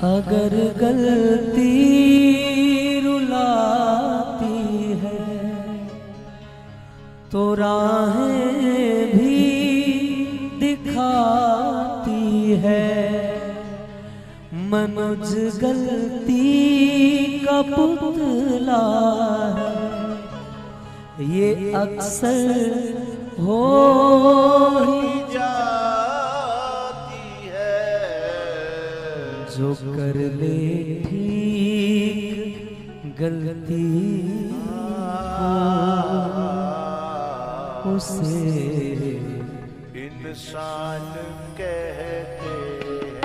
अगर गलती रुलाती है तो राहें भी दिखाती है। मनुज गलती का पुतला है, ये अक्सर हो ही जाती है। जो कर ले ठीक गलती को उसे इंसान कहते हैं।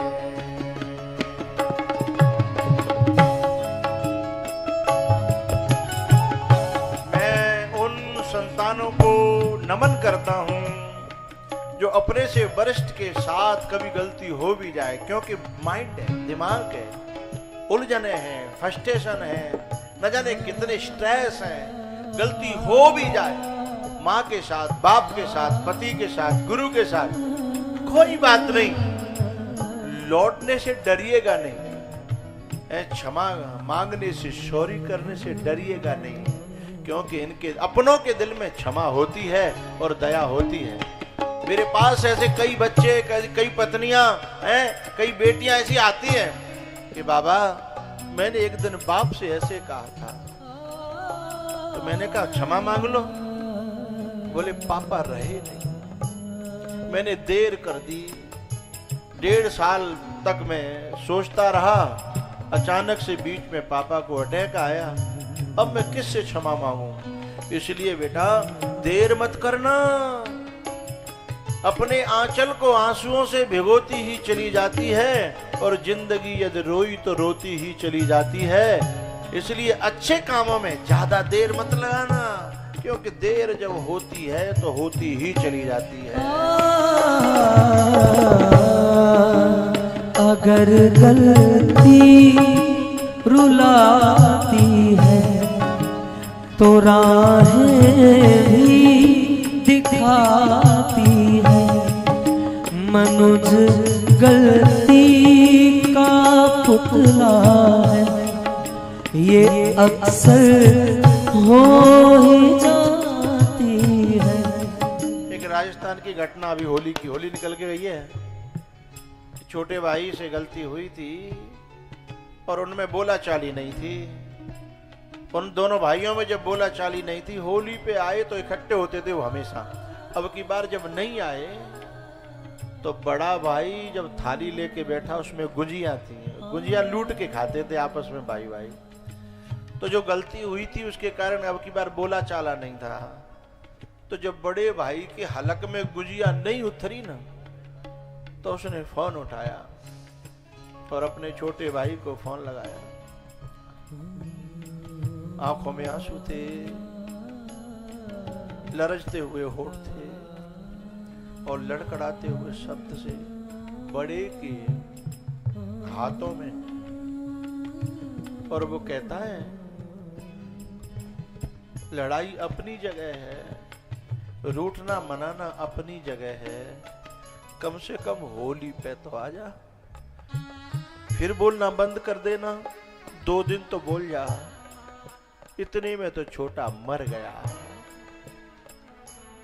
मैं उन संतानों को नमन करता हूं जो अपने से वरिष्ठ के साथ कभी गलती हो भी जाए, क्योंकि माइंड है, दिमाग है, उलझने हैं, फ्रस्ट्रेशन है, न जाने कितने स्ट्रेस हैं। गलती हो भी जाए माँ के साथ, बाप के साथ, पति के साथ, गुरु के साथ, कोई बात नहीं, लौटने से डरिएगा नहीं, क्षमा मांगने से, सॉरी करने से डरिएगा नहीं, क्योंकि इनके अपनों के दिल में क्षमा होती है और दया होती है। मेरे पास ऐसे कई बच्चे, कई पत्नियां हैं, कई बेटियां ऐसी आती हैं कि बाबा मैंने एक दिन बाप से ऐसे कहा था, तो मैंने कहा क्षमा मांग लो। बोले पापा रहे नहीं, मैंने देर कर दी, 1.5 साल तक मैं सोचता रहा, अचानक से बीच में पापा को अटैक आया, अब मैं किससे क्षमा मांगू। इसलिए बेटा देर मत करना, अपने आंचल को आंसुओं से भिगोती ही चली जाती है और जिंदगी यदि रोई तो रोती ही चली जाती है। इसलिए अच्छे कामों में ज्यादा देर मत लगाना, क्योंकि देर जब होती है तो होती ही चली जाती है। अगर गलती रुलाती है तो राहें भी दिखाती है। मनुज गलती का पुतला है, ये अक्सर हो ही जाती है। एक राजस्थान की घटना, अभी होली की, होली निकल के गई है, छोटे भाई से गलती हुई थी और उनमें बोला चाली नहीं थी। उन दोनों भाइयों में जब बोला चाली नहीं थी, होली पे आए तो इकट्ठे होते थे वो हमेशा। अब की बार जब नहीं आए तो बड़ा भाई जब थाली लेके बैठा, उसमें गुजिया थी, गुजिया लूट के खाते थे आपस में भाई भाई। तो जो गलती हुई थी उसके कारण अब की बार बोला चाला नहीं था। तो जब बड़े भाई के हलक में गुजिया नहीं उतरी ना, तो उसने फोन उठाया और अपने छोटे भाई को फोन लगाया। आंखों में आंसू थे, लरजते हुए होठ थे और लड़खड़ाते हुए शब्द से बड़े के हाथों में, और वो कहता है लड़ाई अपनी जगह है, रूठना मनाना अपनी जगह है, कम से कम होली पे तो आ जा, फिर बोलना बंद कर देना, 2 दिन तो बोल जा, इतने में तो छोटा मर गया।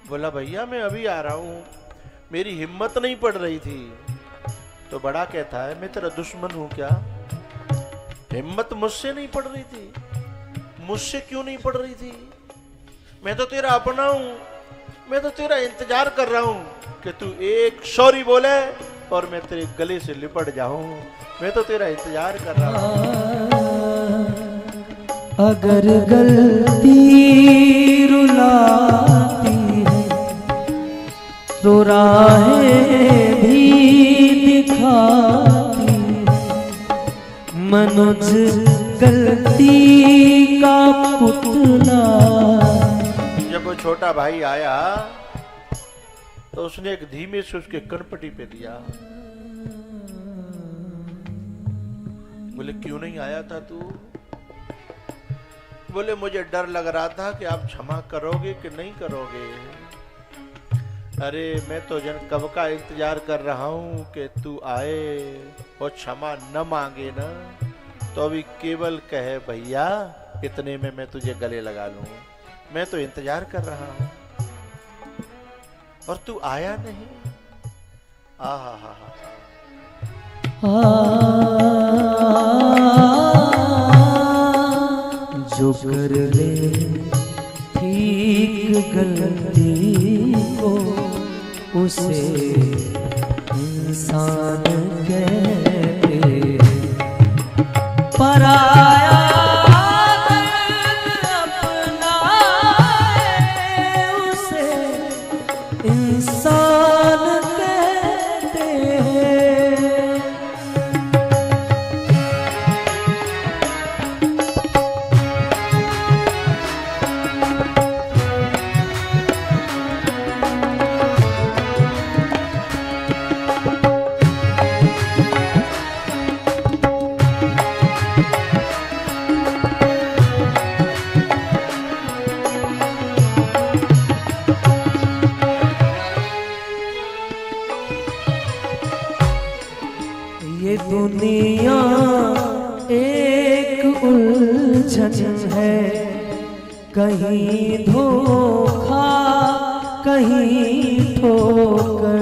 बोला भैया मैं अभी आ रहा हूं, मेरी हिम्मत नहीं पड़ रही थी। तो बड़ा कहता है मैं तेरा दुश्मन हूं क्या? हिम्मत मुझसे नहीं पड़ रही थी? मुझसे क्यों नहीं पड़ रही थी? मैं तो तेरा अपना हूं, मैं तो तेरा इंतजार कर रहा हूं कि तू एक सॉरी बोले और मैं तेरे गले से लिपट जाऊं। मैं तो तेरा इंतजार कर रहा हूं। अगर गलती रुलाती है तो राहें भी दिखाती है। मनुज गलती का पुतला। जब वो छोटा भाई आया तो उसने एक धीमे से उसके कनपटी पे दिया। बोले क्यों नहीं आया था तू? बोले मुझे डर लग रहा था कि आप क्षमा करोगे कि नहीं करोगे। अरे मैं तो कब का इंतजार कर रहा हूं कि तू आए और क्षमा न मांगे ना तो अभी केवल कहे भैया इतने में मैं तुझे गले लगा लूं, मैं तो इंतजार कर रहा हूं और तू आया नहीं। आहा हा हा जो कर ले ठीक गलती को उसे इंसान कहते हैं। पराया अपना है उसे इंसान कहते हैं। ये दुनिया एक उलझन है, कहीं धोखा कहीं ठोकर।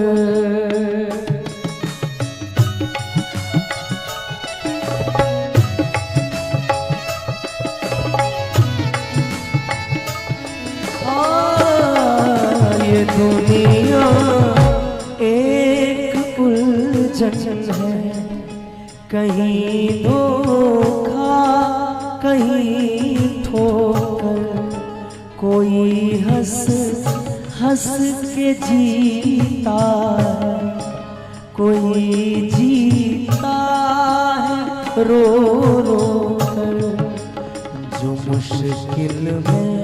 ये दुनिया एक उलझन है, कहीं धोखा कहीं ठोकर। कोई हंस हंस के जीता है, कोई जीता है रो रो कर। जो मुश्किल में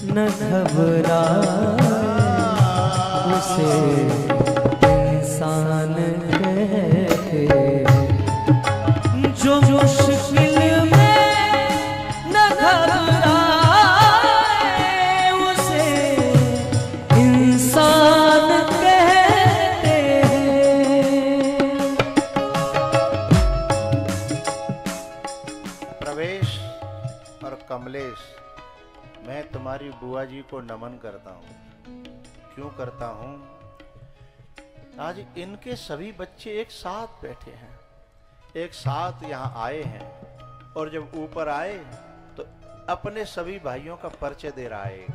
न घबराए उसे इंसान कहते हैं। जो मुश्किल में न घबराए उसे इंसान कहते हैं। प्रवेश और कमलेश, मैं तुम्हारी बुआ जी को नमन करता हूँ। क्यों करता हूँ? आज इनके सभी बच्चे एक साथ बैठे हैं, एक साथ यहाँ आए हैं और जब ऊपर आए तो अपने सभी भाइयों का परिचय दे रहा है।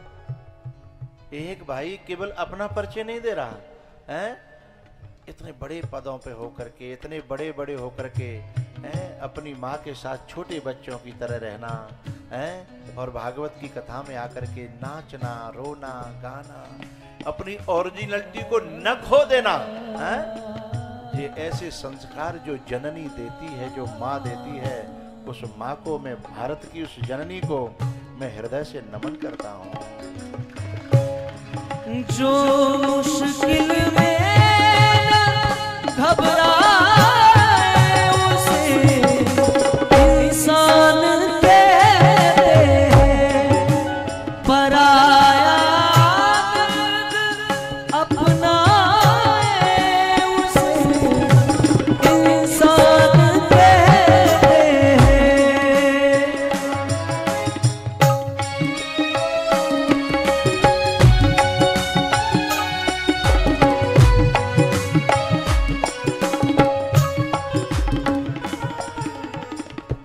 एक भाई केवल अपना परिचय नहीं दे रहा है, इतने बड़े पदों पे होकर के, इतने बड़े बड़े होकर के अपनी माँ के साथ छोटे बच्चों की तरह रहना है और भागवत की कथा में आकर के नाचना, रोना, गाना, अपनी ओरिजिनलिटी को न खो देना है। ये ऐसे संस्कार जो जननी देती है, जो माँ देती है, उस माँ को मैं, भारत की उस जननी को मैं हृदय से नमन करता हूँ। जो मुश्किल में न घबरा